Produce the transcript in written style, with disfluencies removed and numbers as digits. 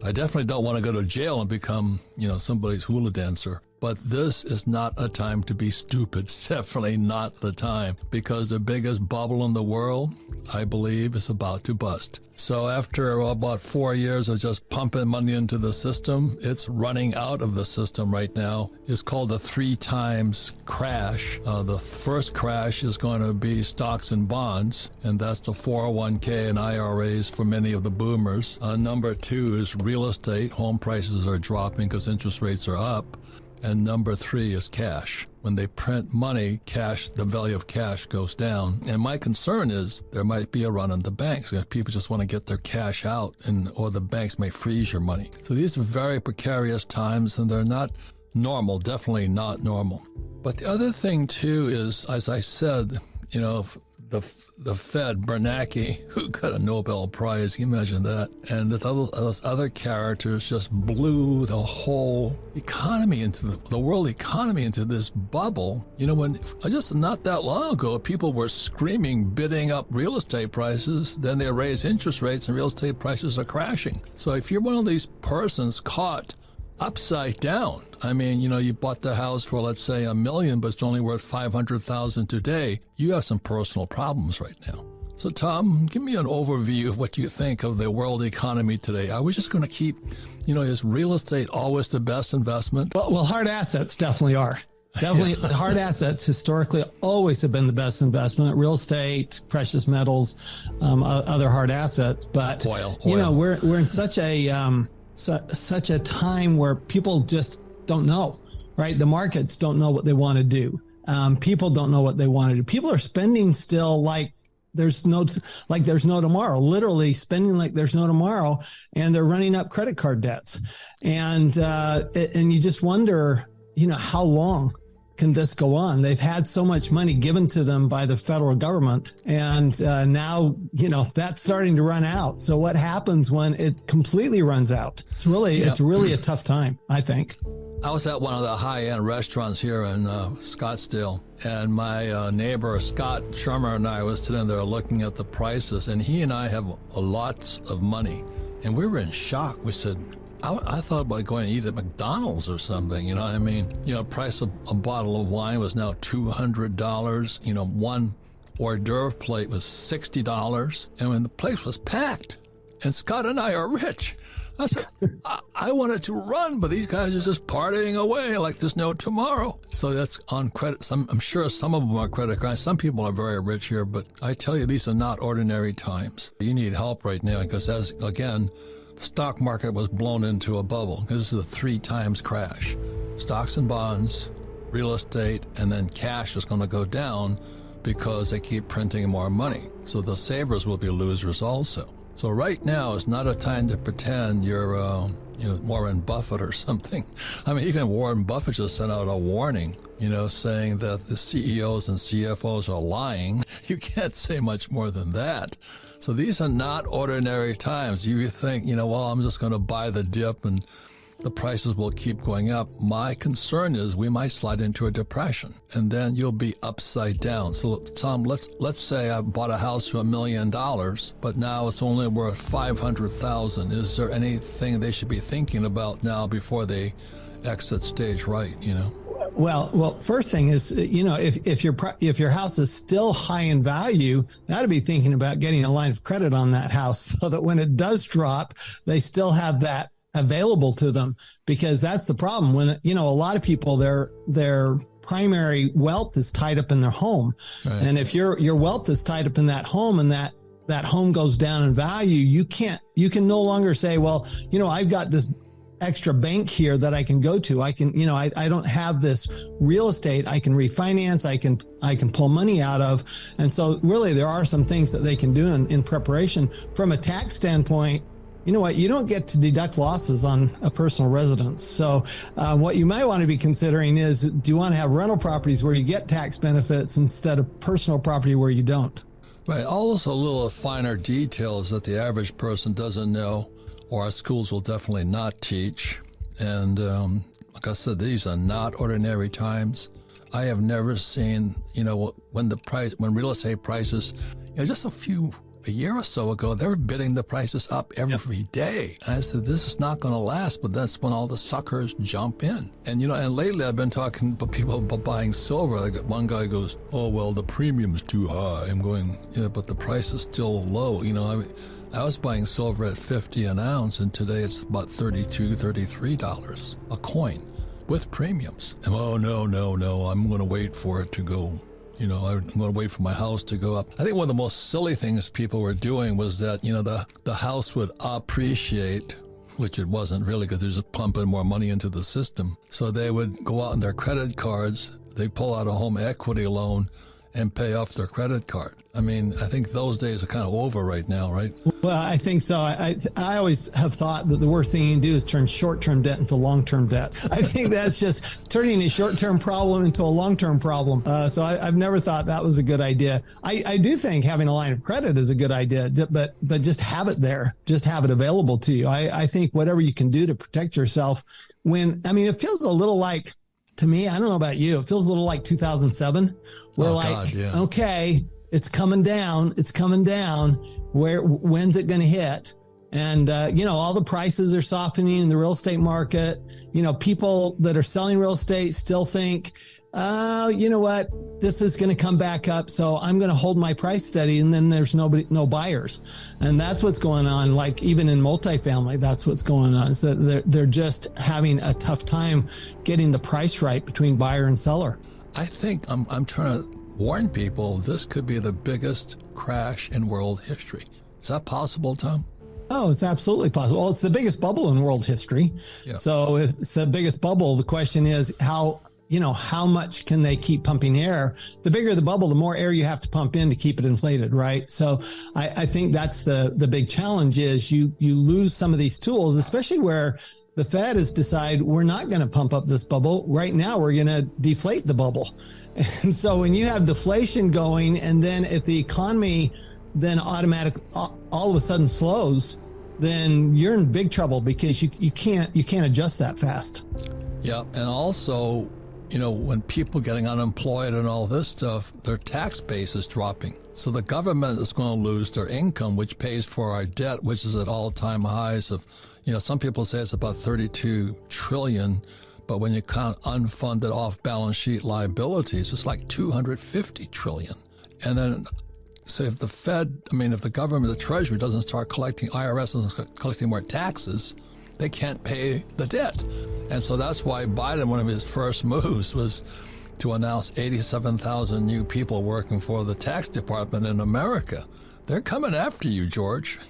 I definitely don't want to go to jail and become, somebody's hula dancer. But this is not a time to be stupid. It's definitely not the time, because the biggest bubble in the world, I believe, is about to bust. So after about 4 years of just pumping money into the system, it's running out of the system right now. It's called a 3 times crash. The first crash is going to be stocks and bonds, and that's the 401k and IRAs for many of the boomers. Number 2 is real estate. Home prices are dropping because interest rates are up. And number 3 is cash. When they print money, the value of cash goes down. And my concern is there might be a run on the banks. People just want to get their cash out, or the banks may freeze your money. So these are very precarious times, and they're not normal, definitely not normal. But the other thing, too, is, as I said, the Fed, Bernanke, who got a Nobel Prize, can you imagine that? And those other characters just blew the whole economy the world economy into this bubble. When just not that long ago, people were screaming, bidding up real estate prices, then they raise interest rates and real estate prices are crashing. So if you're one of these persons caught upside down, you bought the house for, let's say, $1 million, but it's only worth $500,000 today, you have some personal problems right now. So, Tom, give me an overview of what you think of the world economy today. Are we just going to keep, is real estate always the best investment? Well, hard assets definitely are. Definitely, hard assets historically always have been the best investment. Real estate, precious metals, other hard assets. But oil. We're in such a time where people just don't know, right? The markets don't know what they want to do. People don't know what they want to do. People are spending still like there's no tomorrow, literally spending like there's no tomorrow, and they're running up credit card debts. And you just wonder, how long can this go on? They've had so much money given to them by the federal government, and now, that's starting to run out. So what happens when it completely runs out? It's really a tough time, I think. I was at one of the high-end restaurants here in Scottsdale, and my neighbor, Scott Shermer, and I was sitting there looking at the prices, and he and I have lots of money, and we were in shock. We said, I thought about going to eat at McDonald's or something, price of a bottle of wine was now $200, one hors d'oeuvre plate was $60, and when the place was packed, and Scott and I are rich. I said, I wanted to run, but these guys are just partying away like there's no tomorrow. So that's on credit. I'm sure some of them are credit cards. Some people are very rich here, but I tell you, these are not ordinary times. You need help right now because, the stock market was blown into a bubble. This is a 3 times crash. Stocks and bonds, real estate, and then cash is going to go down because they keep printing more money. So the savers will be losers also. So right now is not a time to pretend you're, Warren Buffett or something. Even Warren Buffett just sent out a warning, saying that the CEOs and CFOs are lying. You can't say much more than that. So these are not ordinary times. You think, I'm just going to buy the dip and the prices will keep going up. My concern is we might slide into a depression, and then you'll be upside down. So, Tom, let's say I bought a house for $1 million, but now it's only worth $500,000. Is there anything they should be thinking about now before they exit stage right? Well, first thing is, if your house is still high in value, you got to be thinking about getting a line of credit on that house so that when it does drop, they still have that available to them, because that's the problem. When, a lot of people, their primary wealth is tied up in their home. Right. And if your wealth is tied up in that home and that home goes down in value, you can no longer say, well, I've got this extra bank here that I can go to. I can, I don't have this real estate I can refinance, I can pull money out of. And so really there are some things that they can do in preparation. From a tax standpoint, you know what? You don't get to deduct losses on a personal residence. So what you might want to be considering is, do you want to have rental properties where you get tax benefits instead of personal property where you don't? Right. All those little finer details that the average person doesn't know, or our schools will definitely not teach. And like I said, these are not ordinary times. I have never seen, when real estate prices, just a few a year or so ago, they were bidding the prices up every day. And I said, this is not going to last, but that's when all the suckers jump in. And, and lately I've been talking to people about buying silver. Like one guy goes, oh, well, the premium's too high. I'm going, yeah, but the price is still low. I was buying silver at 50 an ounce, and today it's about $32, $33 a coin with premiums. And, oh, no, I'm going to wait for it to go. I'm going to wait for my house to go up. I think one of the most silly things people were doing was that, the house would appreciate, which it wasn't really because they're just pumping more money into the system. So they would go out on their credit cards, they pull out a home equity loan and pay off their credit card. I think those days are kind of over right now, right? Well, I think so. I always have thought that the worst thing you can do is turn short-term debt into long-term debt. I think that's just turning a short-term problem into a long-term problem. So I've never thought that was a good idea. I do think having a line of credit is a good idea, but just have it there. Just have it available to you. I think whatever you can do to protect yourself it feels a little like, to me, I don't know about you, it feels a little like 2007. We're okay, it's coming down. When's it going to hit? And, all the prices are softening in the real estate market. People that are selling real estate still think, you know what, this is going to come back up. So I'm going to hold my price steady. And then there's no buyers. And that's what's going on. Like even in multifamily, that's what's going on, is that they're just having a tough time getting the price right between buyer and seller. I think I'm trying to warn people, this could be the biggest crash in world history. Is that possible, Tom? Oh, it's absolutely possible. Well, it's the biggest bubble in world history. Yeah. So if it's the biggest bubble, the question is how much can they keep pumping air? The bigger the bubble, the more air you have to pump in to keep it inflated, right? So I think that's the big challenge is you lose some of these tools, especially where the Fed has decided we're not going to pump up this bubble. Right now, we're going to deflate the bubble. And so when you have deflation going, and then if the economy then automatically all of a sudden slows, then you're in big trouble because you can't adjust that fast. Yeah, and also, when people getting unemployed and all this stuff, their tax base is dropping. So the government is going to lose their income, which pays for our debt, which is at all-time highs of, some people say it's about 32 trillion, but when you count unfunded off-balance sheet liabilities, it's like 250 trillion. And then, so if the Fed, if the government, the Treasury doesn't start collecting, IRS doesn't start collecting more taxes, they can't pay the debt. And so that's why Biden, one of his first moves was to announce 87,000 new people working for the tax department in America. They're coming after you, George.